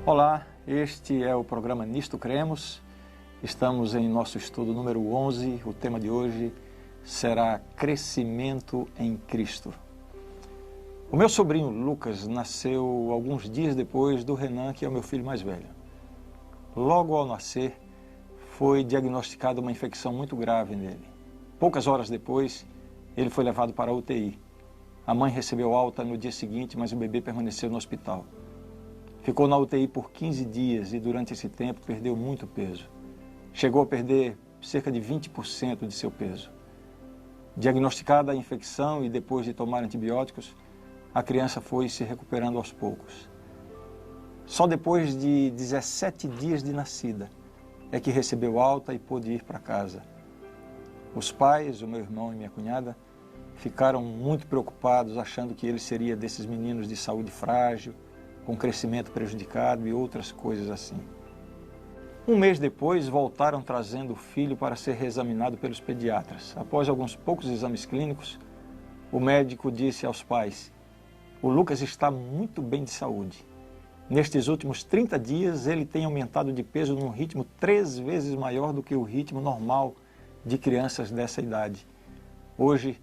Olá, este é o programa Nisto Cremos. Estamos em nosso estudo número 11. O tema de hoje será Crescimento em Cristo. O meu sobrinho Lucas nasceu alguns dias depois do Renan, que é o meu filho mais velho. Logo ao nascer, foi diagnosticada uma infecção muito grave nele. Poucas horas depois, ele foi levado para a UTI. A mãe recebeu alta no dia seguinte, mas o bebê permaneceu no hospital. Ficou na UTI por 15 dias e durante esse tempo perdeu muito peso. Chegou a perder cerca de 20% de seu peso. Diagnosticada a infecção e depois de tomar antibióticos, a criança foi se recuperando aos poucos. Só depois de 17 dias de nascida é que recebeu alta e pôde ir para casa. Os pais, o meu irmão e minha cunhada, ficaram muito preocupados, achando que ele seria desses meninos de saúde frágil, com crescimento prejudicado e outras coisas assim. Um mês depois, voltaram trazendo o filho para ser reexaminado pelos pediatras. Após alguns poucos exames clínicos, o médico disse aos pais: "O Lucas está muito bem de saúde. Nestes últimos 30 dias, ele tem aumentado de peso num ritmo 3 vezes maior do que o ritmo normal de crianças dessa idade. Hoje,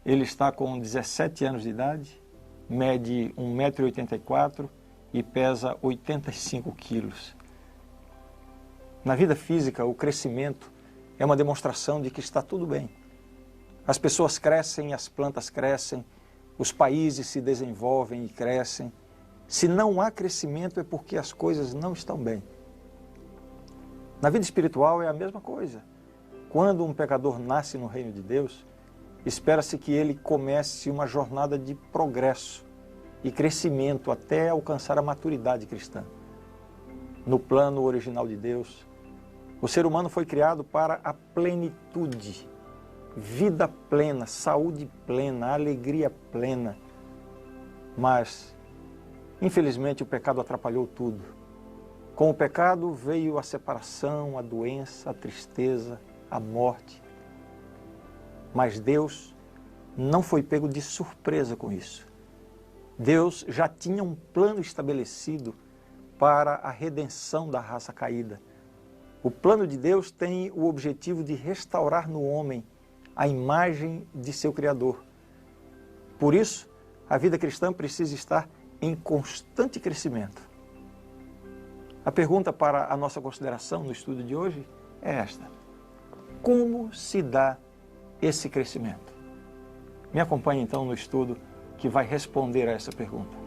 ele está com 17 anos de idade, mede 1,84 m e pesa 85 quilos. Na vida física, o crescimento é uma demonstração de que está tudo bem. As pessoas crescem, as plantas crescem, os países se desenvolvem e crescem. Se não há crescimento é porque as coisas não estão bem. Na vida espiritual é a mesma coisa. Quando um pecador nasce no reino de Deus, espera-se que ele comece uma jornada de progresso e crescimento até alcançar a maturidade cristã. No plano original de Deus, o ser humano foi criado para a plenitude, vida plena, saúde plena, alegria plena. Mas, infelizmente, o pecado atrapalhou tudo. Com o pecado veio a separação, a doença, a tristeza, a morte. Mas Deus não foi pego de surpresa com isso. Deus já tinha um plano estabelecido para a redenção da raça caída. O plano de Deus tem o objetivo de restaurar no homem a imagem de seu Criador. Por isso, a vida cristã precisa estar em constante crescimento. A pergunta para a nossa consideração no estudo de hoje é esta: como se dá esse crescimento? Me acompanhe então no estudo que vai responder a essa pergunta.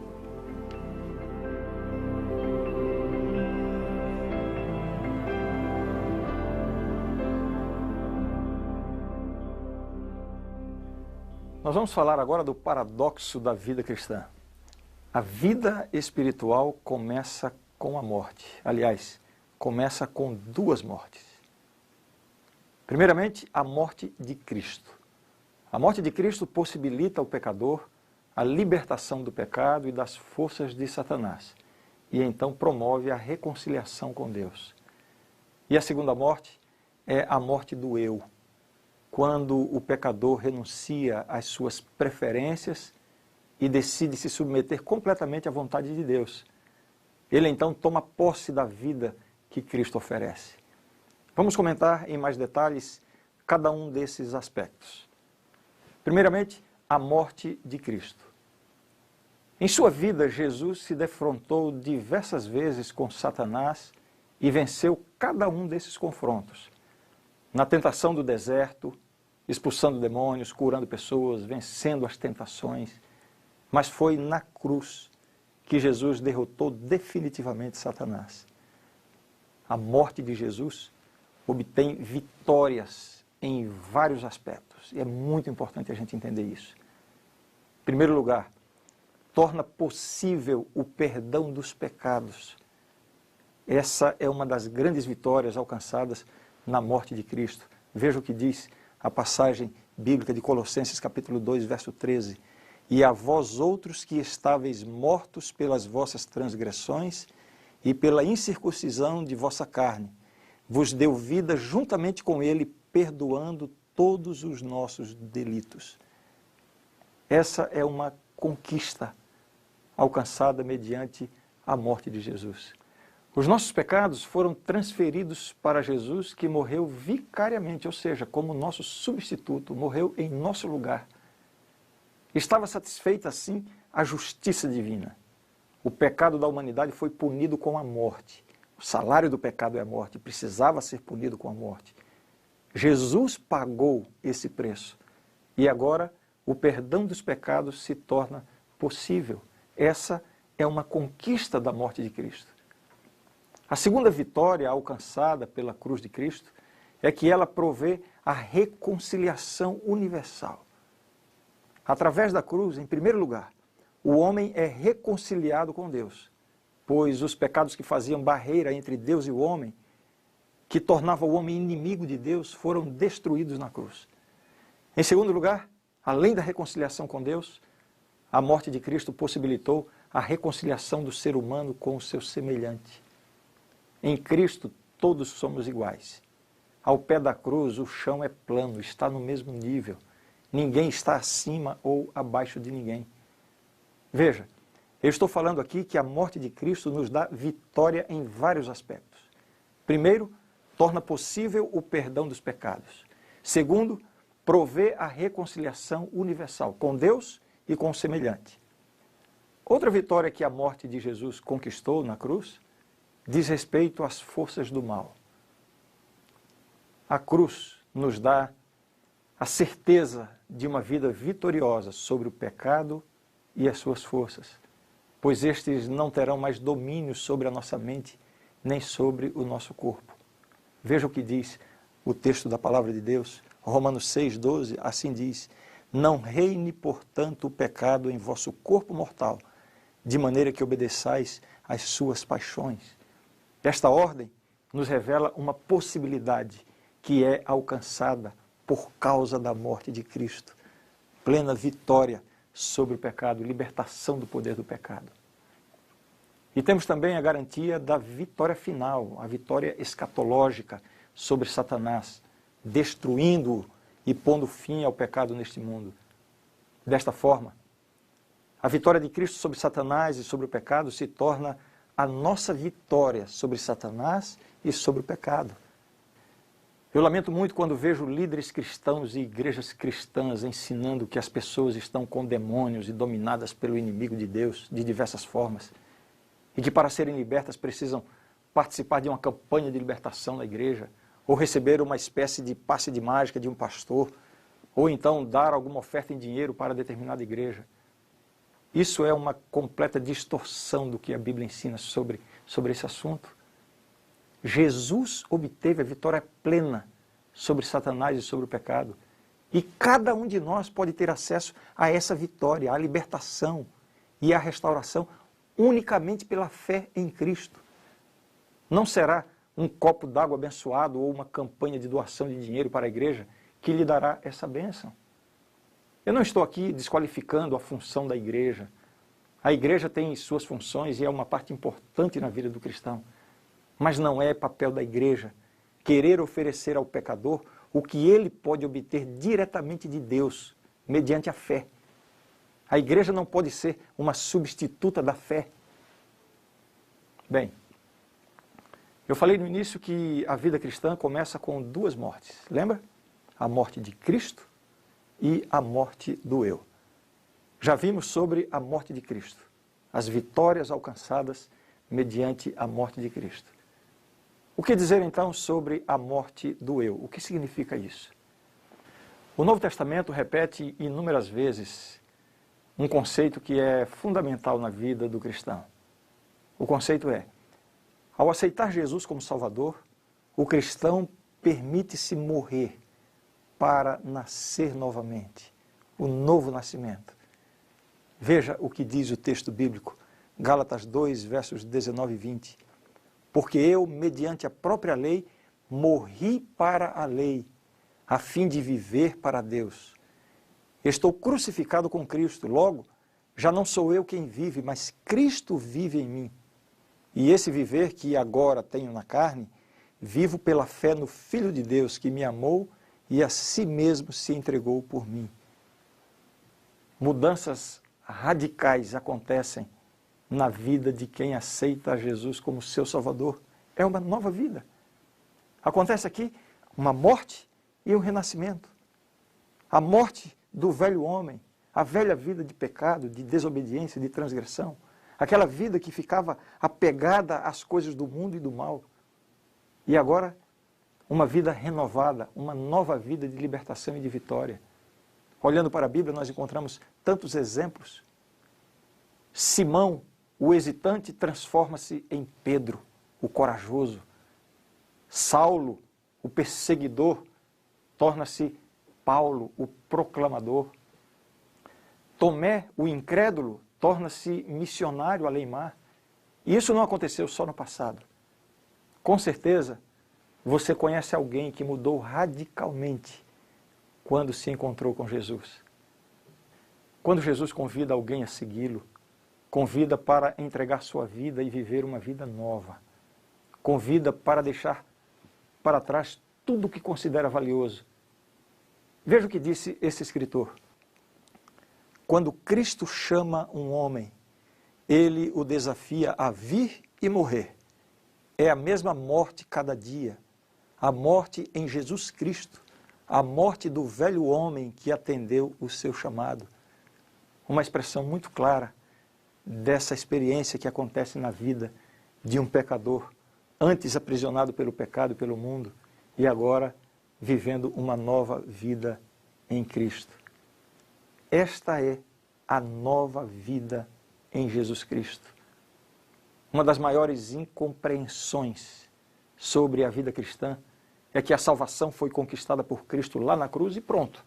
Nós vamos falar agora do paradoxo da vida cristã. A vida espiritual começa com a morte. Aliás, começa com 2 mortes. Primeiramente, a morte de Cristo. A morte de Cristo possibilita ao pecador a libertação do pecado e das forças de Satanás, e então promove a reconciliação com Deus. E a segunda morte é a morte do eu, quando o pecador renuncia às suas preferências e decide se submeter completamente à vontade de Deus. Ele então toma posse da vida que Cristo oferece. Vamos comentar em mais detalhes cada um desses aspectos. Primeiramente, a morte de Cristo. Em sua vida, Jesus se defrontou diversas vezes com Satanás e venceu cada um desses confrontos. Na tentação do deserto, expulsando demônios, curando pessoas, vencendo as tentações. Mas foi na cruz que Jesus derrotou definitivamente Satanás. A morte de Jesus obtém vitórias em vários aspectos. E é muito importante a gente entender isso. Em primeiro lugar, torna possível o perdão dos pecados. Essa é uma das grandes vitórias alcançadas na morte de Cristo. Veja o que diz a passagem bíblica de Colossenses capítulo 2, verso 13. E a vós outros que estáveis mortos pelas vossas transgressões e pela incircuncisão de vossa carne, vos deu vida juntamente com ele, perdoando todos os nossos delitos. Essa é uma conquista alcançada mediante a morte de Jesus. Os nossos pecados foram transferidos para Jesus, que morreu vicariamente, ou seja, como nosso substituto, morreu em nosso lugar. Estava satisfeita assim a justiça divina. O pecado da humanidade foi punido com a morte. O salário do pecado é a morte, precisava ser punido com a morte. Jesus pagou esse preço e agora o perdão dos pecados se torna possível. Essa é uma conquista da morte de Cristo. A segunda vitória alcançada pela cruz de Cristo é que ela provê a reconciliação universal. Através da cruz, em primeiro lugar, o homem é reconciliado com Deus, pois os pecados que faziam barreira entre Deus e o homem, que tornava o homem inimigo de Deus, foram destruídos na cruz. Em segundo lugar, além da reconciliação com Deus, a morte de Cristo possibilitou a reconciliação do ser humano com o seu semelhante. Em Cristo, todos somos iguais. Ao pé da cruz, o chão é plano, está no mesmo nível. Ninguém está acima ou abaixo de ninguém. Veja, eu estou falando aqui que a morte de Cristo nos dá vitória em vários aspectos. Primeiro, torna possível o perdão dos pecados. Segundo, provê a reconciliação universal com Deus e com o semelhante. Outra vitória que a morte de Jesus conquistou na cruz diz respeito às forças do mal. A cruz nos dá a certeza de uma vida vitoriosa sobre o pecado e as suas forças, pois estes não terão mais domínio sobre a nossa mente, nem sobre o nosso corpo. Veja o que diz o texto da palavra de Deus, Romanos 6,12, assim diz: não reine, portanto, o pecado em vosso corpo mortal, de maneira que obedeçais às suas paixões. Esta ordem nos revela uma possibilidade que é alcançada por causa da morte de Cristo. Plena vitória sobre o pecado, libertação do poder do pecado. E temos também a garantia da vitória final, a vitória escatológica sobre Satanás, destruindo-o e pondo fim ao pecado neste mundo. Desta forma, a vitória de Cristo sobre Satanás e sobre o pecado se torna a nossa vitória sobre Satanás e sobre o pecado. Eu lamento muito quando vejo líderes cristãos e igrejas cristãs ensinando que as pessoas estão com demônios e dominadas pelo inimigo de Deus de diversas formas e que para serem libertas precisam participar de uma campanha de libertação na igreja ou receber uma espécie de passe de mágica de um pastor ou então dar alguma oferta em dinheiro para determinada igreja. Isso é uma completa distorção do que a Bíblia ensina sobre esse assunto. Jesus obteve a vitória plena sobre Satanás e sobre o pecado. E cada um de nós pode ter acesso a essa vitória, à libertação e à restauração unicamente pela fé em Cristo. Não será um copo d'água abençoado ou uma campanha de doação de dinheiro para a igreja que lhe dará essa bênção. Eu não estou aqui desqualificando a função da igreja. A igreja tem suas funções e é uma parte importante na vida do cristão. Mas não é papel da igreja querer oferecer ao pecador o que ele pode obter diretamente de Deus, mediante a fé. A igreja não pode ser uma substituta da fé. Bem, eu falei no início que a vida cristã começa com duas mortes. Lembra? A morte de Cristo e a morte do eu. Já vimos sobre a morte de Cristo, as vitórias alcançadas mediante a morte de Cristo. O que dizer então sobre a morte do eu? O que significa isso? O Novo Testamento repete inúmeras vezes um conceito que é fundamental na vida do cristão. O conceito é: ao aceitar Jesus como Salvador, o cristão permite-se morrer para nascer novamente, o novo nascimento. Veja o que diz o texto bíblico, Gálatas 2, versos 19 e 20. Porque eu, mediante a própria lei, morri para a lei, a fim de viver para Deus. Estou crucificado com Cristo, logo, já não sou eu quem vive, mas Cristo vive em mim. E esse viver que agora tenho na carne, vivo pela fé no Filho de Deus, que me amou e a si mesmo se entregou por mim. Mudanças radicais acontecem na vida de quem aceita Jesus como seu Salvador. É uma nova vida. Acontece aqui uma morte e um renascimento. A morte do velho homem, a velha vida de pecado, de desobediência, de transgressão. Aquela vida que ficava apegada às coisas do mundo e do mal. E agora, uma vida renovada, uma nova vida de libertação e de vitória. Olhando para a Bíblia, nós encontramos tantos exemplos. Simão, o hesitante, transforma-se em Pedro, o corajoso. Saulo, o perseguidor, torna-se Paulo, o proclamador. Tomé, o incrédulo, torna-se missionário além-mar. E isso não aconteceu só no passado. Com certeza, você conhece alguém que mudou radicalmente quando se encontrou com Jesus. Quando Jesus convida alguém a segui-lo, convida para entregar sua vida e viver uma vida nova. Convida para deixar para trás tudo o que considera valioso. Veja o que disse esse escritor. Quando Cristo chama um homem, ele o desafia a vir e morrer. É a mesma morte cada dia. A morte em Jesus Cristo. A morte do velho homem que atendeu o seu chamado. Uma expressão muito clara dessa experiência que acontece na vida de um pecador, antes aprisionado pelo pecado e pelo mundo, e agora vivendo uma nova vida em Cristo. Esta é a nova vida em Jesus Cristo. Uma das maiores incompreensões sobre a vida cristã é que a salvação foi conquistada por Cristo lá na cruz e pronto.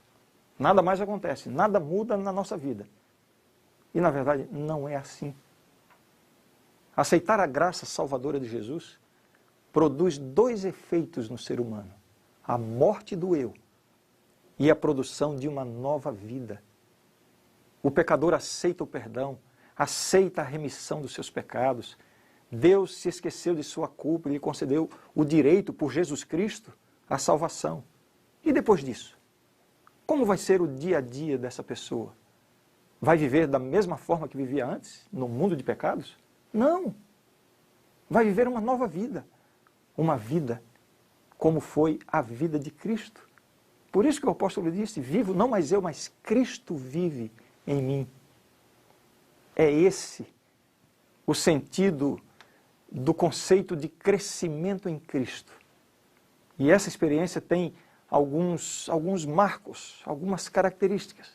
Nada mais acontece, nada muda na nossa vida. E na verdade não é assim. Aceitar a graça salvadora de Jesus produz dois efeitos no ser humano: a morte do eu e a produção de uma nova vida. O pecador aceita o perdão, aceita a remissão dos seus pecados. Deus se esqueceu de sua culpa e lhe concedeu o direito, por Jesus Cristo, à salvação. E depois disso, como vai ser o dia a dia dessa pessoa? Vai viver da mesma forma que vivia antes, no mundo de pecados? Não! Vai viver uma nova vida. Uma vida como foi a vida de Cristo. Por isso que o apóstolo disse: vivo não mais eu, mas Cristo vive em mim. É esse o sentido do conceito de crescimento em Cristo. E essa experiência tem alguns marcos, algumas características.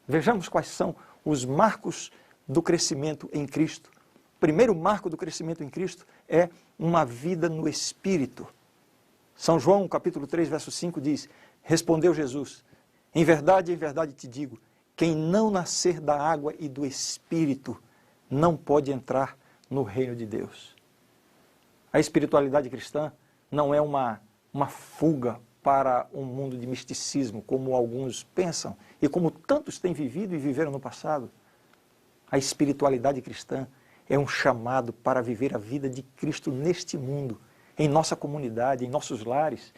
Vejamos quais são os marcos do crescimento em Cristo. O primeiro marco do crescimento em Cristo é uma vida no Espírito. São João, capítulo 3, verso 5 diz: respondeu Jesus: em verdade te digo, quem não nascer da água e do Espírito não pode entrar no reino de Deus. A espiritualidade cristã não é uma fuga para um mundo de misticismo, como alguns pensam, e como tantos têm vivido e viveram no passado. A espiritualidade cristã é um chamado para viver a vida de Cristo neste mundo, em nossa comunidade, em nossos lares.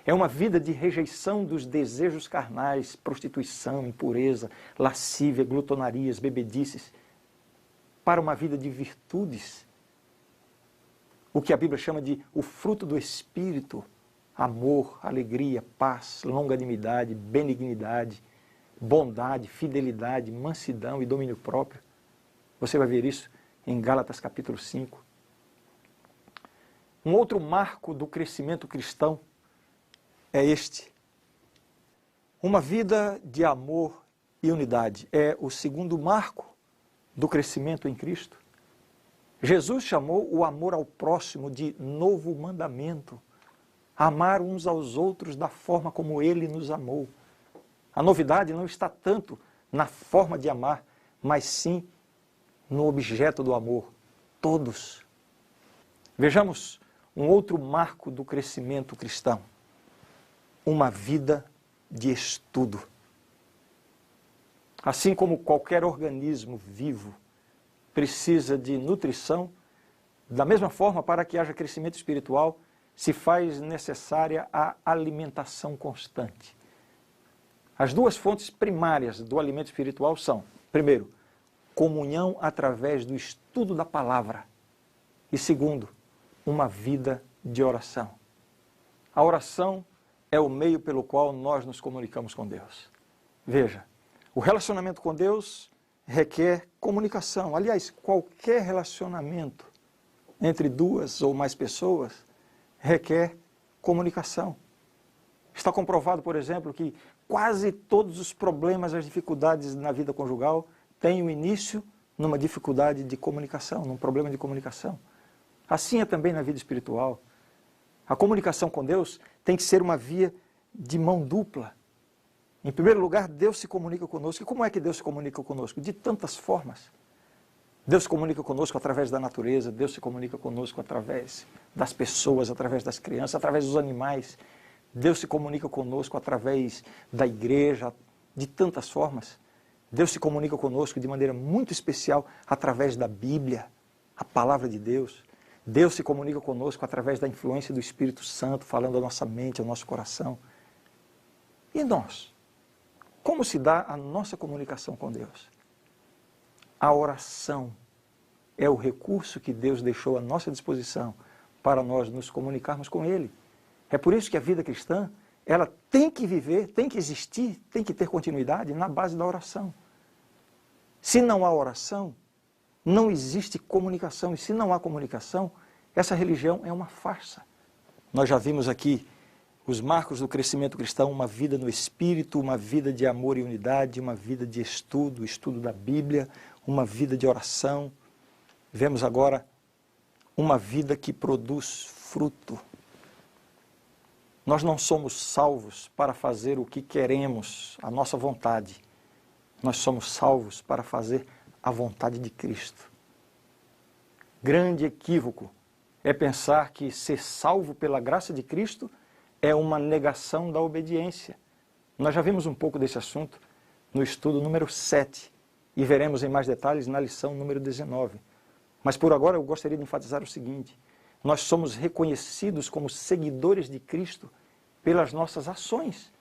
É uma vida de rejeição dos desejos carnais, prostituição, impureza, lascívia, glutonarias, bebedices, para uma vida de virtudes. O que a Bíblia chama de o fruto do Espírito: amor, alegria, paz, longanimidade, benignidade, bondade, fidelidade, mansidão e domínio próprio. Você vai ver isso em Gálatas capítulo 5. Um outro marco do crescimento cristão é este: uma vida de amor e unidade. É o segundo marco do crescimento em Cristo. Jesus chamou o amor ao próximo de novo mandamento. Amar uns aos outros da forma como Ele nos amou. A novidade não está tanto na forma de amar, mas sim no objeto do amor, todos. Vejamos um outro marco do crescimento cristão: uma vida de estudo. Assim como qualquer organismo vivo precisa de nutrição, da mesma forma, para que haja crescimento espiritual, se faz necessária a alimentação constante. As duas fontes primárias do alimento espiritual são, primeiro, comunhão através do estudo da palavra. E segundo, uma vida de oração. A oração é o meio pelo qual nós nos comunicamos com Deus. Veja, o relacionamento com Deus requer comunicação. Aliás, qualquer relacionamento entre duas ou mais pessoas requer comunicação. Está comprovado, por exemplo, que quase todos os problemas, as dificuldades na vida conjugal têm o início numa dificuldade de comunicação, num problema de comunicação. Assim é também na vida espiritual. A comunicação com Deus tem que ser uma via de mão dupla. Em primeiro lugar, Deus se comunica conosco. E como é que Deus se comunica conosco? De tantas formas. Deus se comunica conosco através da natureza, Deus se comunica conosco através das pessoas, através das crianças, através dos animais. Deus se comunica conosco através da igreja, de tantas formas. Deus se comunica conosco de maneira muito especial através da Bíblia, a palavra de Deus. Deus se comunica conosco através da influência do Espírito Santo, falando à nossa mente, ao nosso coração. E nós? Como se dá a nossa comunicação com Deus? A oração é o recurso que Deus deixou à nossa disposição para nós nos comunicarmos com Ele. É por isso que a vida cristã, ela tem que viver, tem que existir, tem que ter continuidade na base da oração. Se não há oração, não existe comunicação. E se não há comunicação, essa religião é uma farsa. Nós já vimos aqui os marcos do crescimento cristão, uma vida no Espírito, uma vida de amor e unidade, uma vida de estudo, estudo da Bíblia, uma vida de oração. Vemos agora uma vida que produz fruto. Nós não somos salvos para fazer o que queremos, a nossa vontade. Nós somos salvos para fazer a vontade de Cristo. Grande equívoco é pensar que ser salvo pela graça de Cristo é uma negação da obediência. Nós já vimos um pouco desse assunto no estudo número 7 e veremos em mais detalhes na lição número 19. Mas por agora eu gostaria de enfatizar o seguinte: nós somos reconhecidos como seguidores de Cristo pelas nossas ações.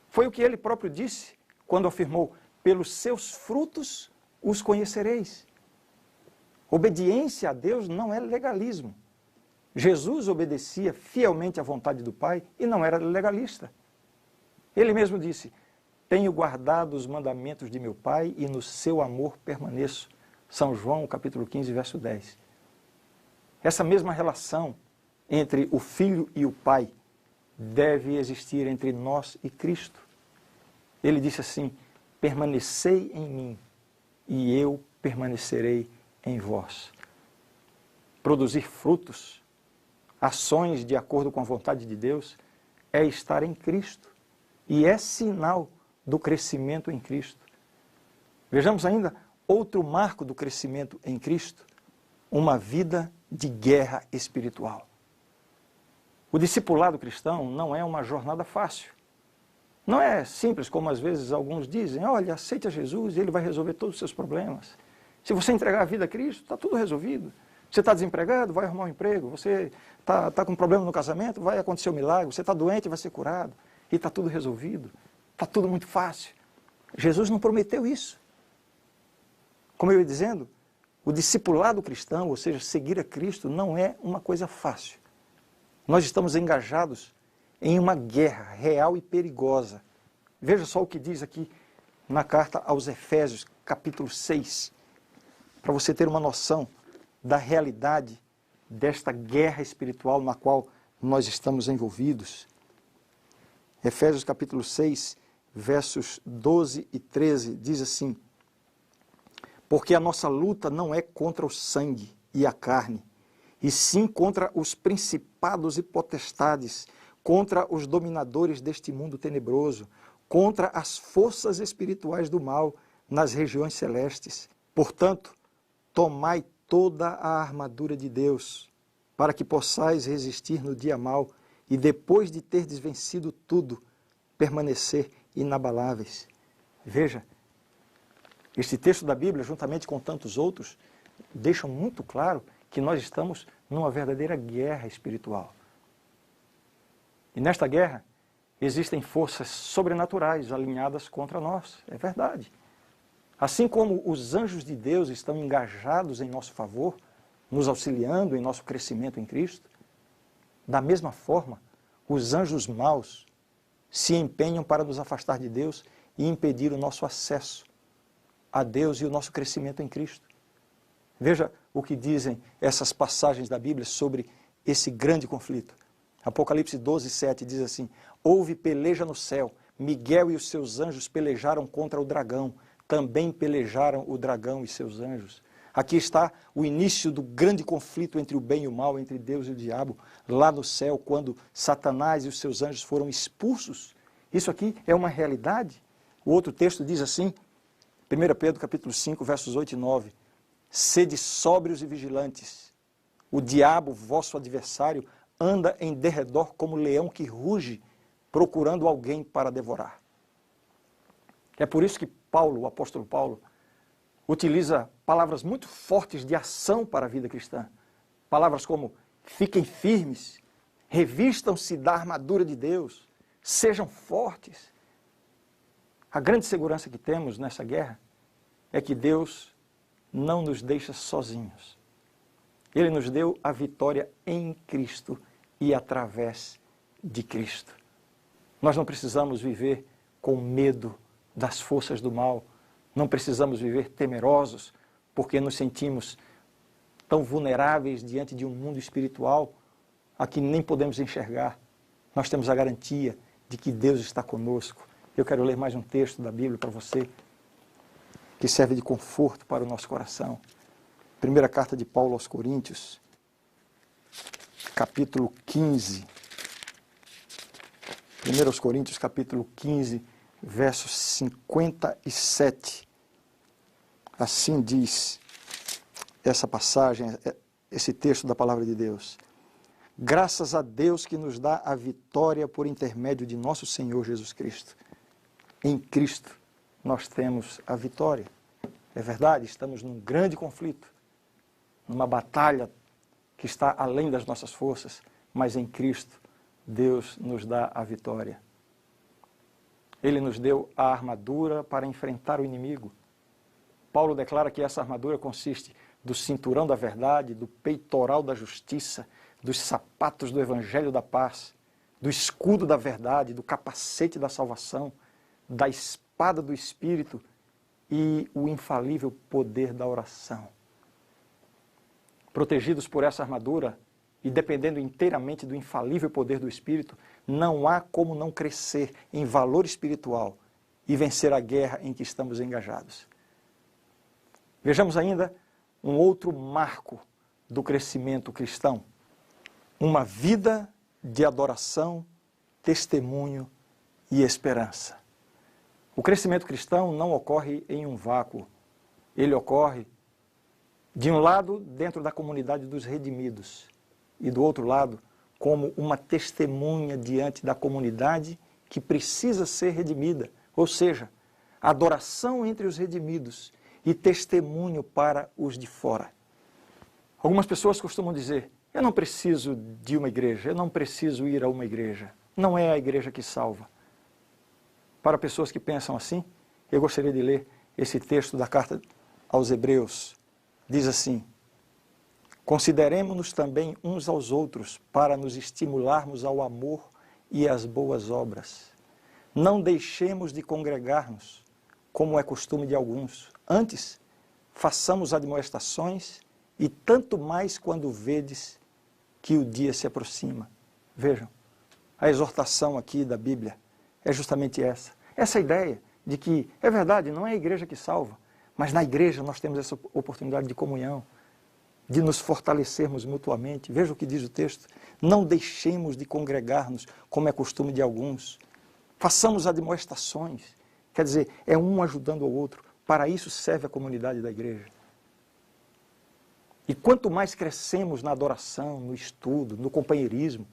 Foi o que ele próprio disse quando afirmou: pelos seus frutos os conhecereis. Obediência a Deus não é legalismo. Jesus obedecia fielmente à vontade do Pai e não era legalista. Ele mesmo disse: tenho guardado os mandamentos de meu Pai e no seu amor permaneço. São João, capítulo 15, verso 10. Essa mesma relação entre o Filho e o Pai deve existir entre nós e Cristo. Ele disse assim: permanecei em mim e eu permanecerei em vós. Produzir frutos, ações de acordo com a vontade de Deus, é estar em Cristo e é sinal do crescimento em Cristo. Vejamos ainda outro marco do crescimento em Cristo: uma vida de guerra espiritual. O discipulado cristão não é uma jornada fácil. Não é simples, como às vezes alguns dizem: olha, aceite a Jesus e Ele vai resolver todos os seus problemas. Se você entregar a vida a Cristo, está tudo resolvido. Você está desempregado, vai arrumar um emprego. Você está com um problema no casamento, vai acontecer um milagre. Você está doente, vai ser curado. E está tudo resolvido. Está tudo muito fácil. Jesus não prometeu isso. Como eu ia dizendo, o discipulado cristão, ou seja, seguir a Cristo, não é uma coisa fácil. Nós estamos engajados em uma guerra real e perigosa. Veja só o que diz aqui na carta aos Efésios, capítulo 6, para você ter uma noção da realidade desta guerra espiritual na qual nós estamos envolvidos. Efésios capítulo 6, versos 12 e 13, diz assim: porque a nossa luta não é contra o sangue e a carne, e sim contra os principados e potestades, contra os dominadores deste mundo tenebroso, contra as forças espirituais do mal nas regiões celestes. Portanto, tomai toda a armadura de Deus, para que possais resistir no dia mau e depois de terdes vencido tudo, permanecer inabaláveis. Veja, este texto da Bíblia, juntamente com tantos outros, deixam muito claro que nós estamos numa verdadeira guerra espiritual. E nesta guerra existem forças sobrenaturais alinhadas contra nós, é verdade. Assim como os anjos de Deus estão engajados em nosso favor, nos auxiliando em nosso crescimento em Cristo, da mesma forma, os anjos maus se empenham para nos afastar de Deus e impedir o nosso acesso a Deus e o nosso crescimento em Cristo. Veja o que dizem essas passagens da Bíblia sobre esse grande conflito. Apocalipse 12, 7 diz assim: houve peleja no céu, Miguel e os seus anjos pelejaram contra o dragão, também pelejaram o dragão e seus anjos. Aqui está o início do grande conflito entre o bem e o mal, entre Deus e o diabo, lá no céu, quando Satanás e os seus anjos foram expulsos. Isso aqui é uma realidade. O outro texto diz assim, 1 Pedro capítulo 5, versos 8 e 9, sede sóbrios e vigilantes. O diabo, vosso adversário, anda em derredor como leão que ruge, procurando alguém para devorar. É por isso que Paulo, o apóstolo Paulo, utiliza palavras muito fortes de ação para a vida cristã. Palavras como, fiquem firmes, revistam-se da armadura de Deus, sejam fortes. A grande segurança que temos nessa guerra é que Deus não nos deixa sozinhos. Ele nos deu a vitória em Cristo e através de Cristo. Nós não precisamos viver com medo das forças do mal, não precisamos viver temerosos porque nos sentimos tão vulneráveis diante de um mundo espiritual a que nem podemos enxergar. Nós temos a garantia de que Deus está conosco. Eu quero ler mais um texto da Bíblia para você, que serve de conforto para o nosso coração. Primeira carta de Paulo aos Coríntios, capítulo 15. 1 Coríntios, capítulo 15, verso 57. Assim diz essa passagem, esse texto da palavra de Deus. Graças a Deus que nos dá a vitória por intermédio de nosso Senhor Jesus Cristo. Em Cristo nós temos a vitória. É verdade, estamos num grande conflito, numa batalha que está além das nossas forças, mas em Cristo Deus nos dá a vitória. Ele nos deu a armadura para enfrentar o inimigo. Paulo declara que essa armadura consiste do cinturão da verdade, do peitoral da justiça, dos sapatos do evangelho da paz, do escudo da verdade, do capacete da salvação, da espada do Espírito e o infalível poder da oração. Protegidos por essa armadura e dependendo inteiramente do infalível poder do Espírito, não há como não crescer em valor espiritual e vencer a guerra em que estamos engajados. Vejamos ainda um outro marco do crescimento cristão. Uma vida de adoração, testemunho e esperança. O crescimento cristão não ocorre em um vácuo. Ele ocorre, de um lado, dentro da comunidade dos redimidos, e do outro lado, como uma testemunha diante da comunidade que precisa ser redimida. Ou seja, adoração entre os redimidos e testemunho para os de fora. Algumas pessoas costumam dizer, eu não preciso de uma igreja, eu não preciso ir a uma igreja. Não é a igreja que salva. Para pessoas que pensam assim, eu gostaria de ler esse texto da carta aos Hebreus. Diz assim, consideremo-nos também uns aos outros para nos estimularmos ao amor e às boas obras. Não deixemos de congregar-nos, como é costume de alguns. Antes, façamos admoestações e tanto mais quando vedes que o dia se aproxima. Vejam, a exortação aqui da Bíblia é justamente essa. Essa ideia de que, é verdade, não é a igreja que salva, mas na igreja nós temos essa oportunidade de comunhão, de nos fortalecermos mutuamente. Veja o que diz o texto. Não deixemos de congregar-nos, como é costume de alguns. Façamos admoestações. Quer dizer, é um ajudando ao outro. Para isso serve a comunidade da igreja. E quanto mais crescemos na adoração, no estudo, no companheirismo,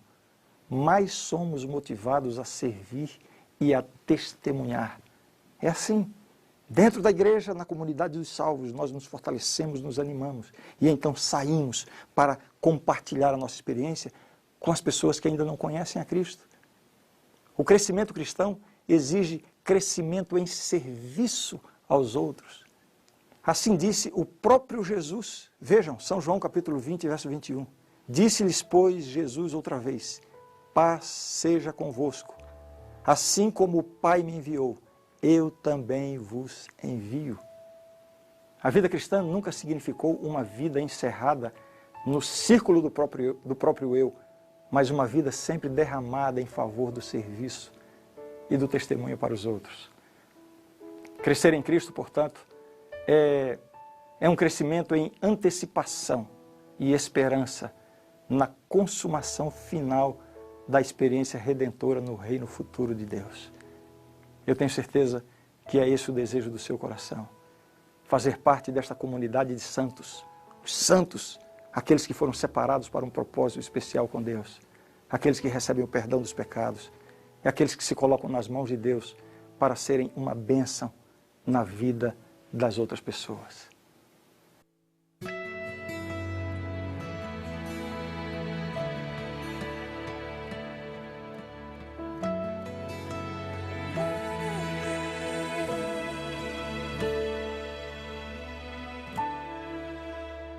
mais somos motivados a servir e a testemunhar. É assim. Dentro da igreja, na comunidade dos salvos, nós nos fortalecemos, nos animamos. E então saímos para compartilhar a nossa experiência com as pessoas que ainda não conhecem a Cristo. O crescimento cristão exige crescimento em serviço aos outros. Assim disse o próprio Jesus. Vejam, São João capítulo 20, verso 21. Disse-lhes, pois, Jesus outra vez, paz seja convosco. Assim como o Pai me enviou, eu também vos envio. A vida cristã nunca significou uma vida encerrada no círculo do próprio eu, mas uma vida sempre derramada em favor do serviço e do testemunho para os outros. Crescer em Cristo, portanto, é um crescimento em antecipação e esperança na consumação final da experiência redentora no reino futuro de Deus. Eu tenho certeza que é esse o desejo do seu coração. Fazer parte desta comunidade de santos. Os santos, aqueles que foram separados para um propósito especial com Deus. Aqueles que recebem o perdão dos pecados. E aqueles que se colocam nas mãos de Deus para serem uma bênção na vida das outras pessoas.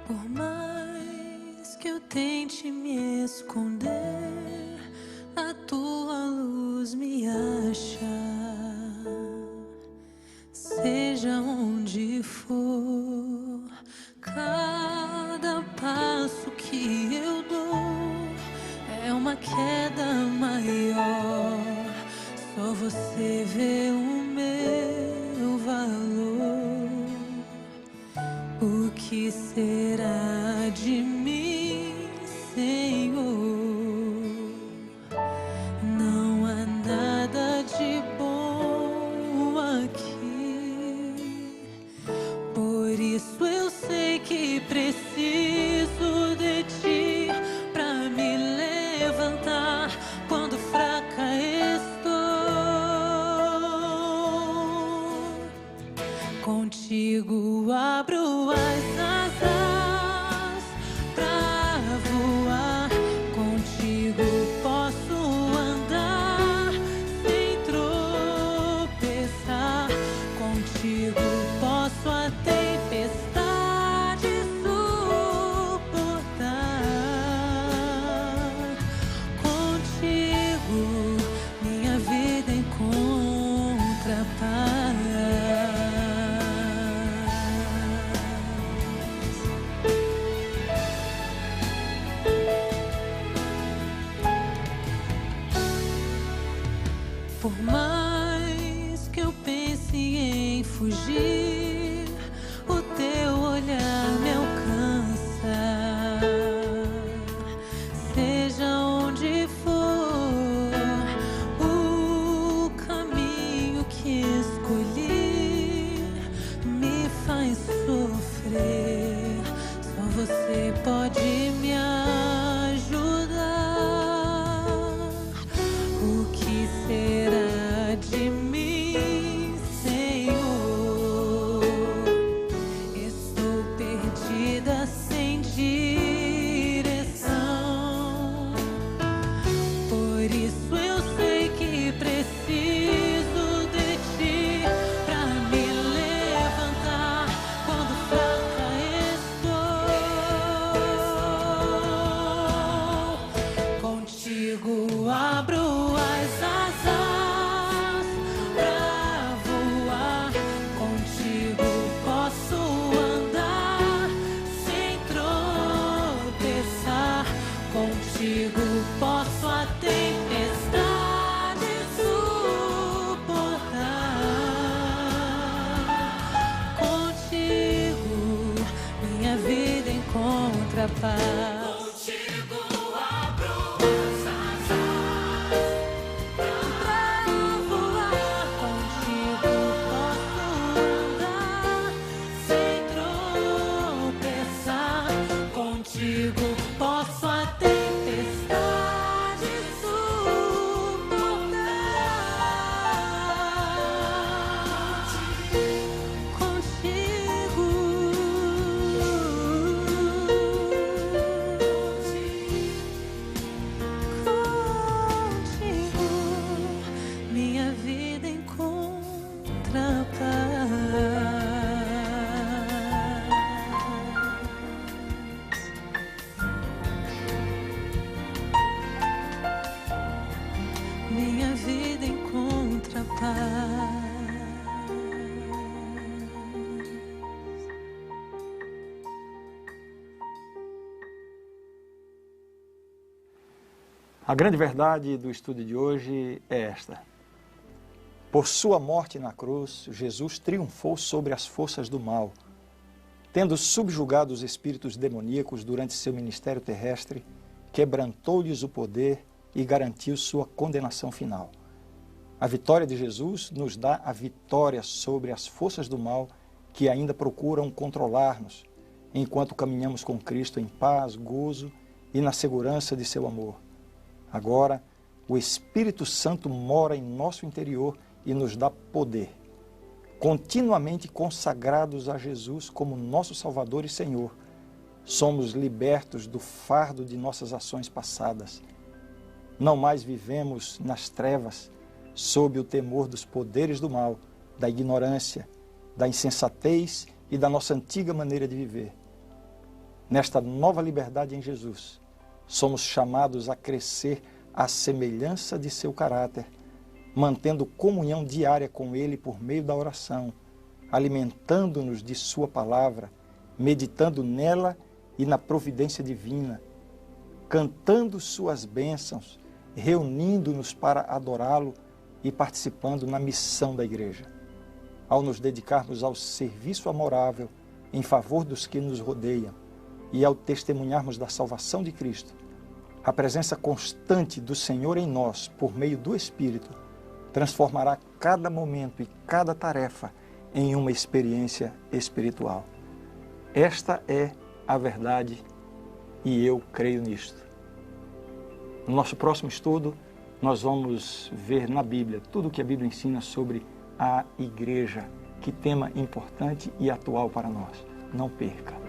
Por mais que eu tente me esconder, a tua luz me acha. Seja onde for, cada passo que eu dou é uma queda maior. Só você vê o meu valor. O que será de mim, Senhor? Não há nada de bom aqui. Por isso eu sei que preciso de ti pra me levantar quando fraca estou. Contigo abro as asas pra voar. Contigo posso andar sem tropeçar. Contigo posso a tempestade suportar. Contigo minha vida encontra paz. Por mais que eu pense em fugir, o teu olhar me alcança. Seja onde for, o caminho que escolhi me faz sofrer. Só você pode me ajudar. O que será de mim, Senhor? Estou perdida sem direção. Por isso eu sei que preciso de ti pra me levantar quando fraca estou. Contigo abro as asas pra voar. Contigo posso andar sem tropeçar. Contigo posso a tempestade suportar. Contigo minha vida encontra paz. Contigo abro as asas pra voar. Contigo posso andar sem tropeçar. Contigo posso a tempestade suportar. Contigo minha vida encontra paz. A grande verdade do estudo de hoje é esta. Por sua morte na cruz, Jesus triunfou sobre as forças do mal, tendo subjugado os espíritos demoníacos durante seu ministério terrestre, quebrantou-lhes o poder e garantiu sua condenação final. A vitória de Jesus nos dá a vitória sobre as forças do mal que ainda procuram controlar-nos, enquanto caminhamos com Cristo em paz, gozo e na segurança de seu amor. Agora, o Espírito Santo mora em nosso interior e nos dá poder. Continuamente consagrados a Jesus como nosso Salvador e Senhor, somos libertos do fardo de nossas ações passadas. Não mais vivemos nas trevas, sob o temor dos poderes do mal, da ignorância, da insensatez e da nossa antiga maneira de viver. Nesta nova liberdade em Jesus, somos chamados a crescer à semelhança de seu caráter, mantendo comunhão diária com Ele por meio da oração, alimentando-nos de sua palavra, meditando nela e na providência divina, cantando suas bênçãos, reunindo-nos para adorá-lo e participando na missão da igreja. Ao nos dedicarmos ao serviço amorável em favor dos que nos rodeiam e ao testemunharmos da salvação de Cristo, a presença constante do Senhor em nós, por meio do Espírito, transformará cada momento e cada tarefa em uma experiência espiritual. Esta é a verdade e eu creio nisto. No nosso próximo estudo, nós vamos ver na Bíblia tudo o que a Bíblia ensina sobre a igreja. Que tema importante e atual para nós. Não perca!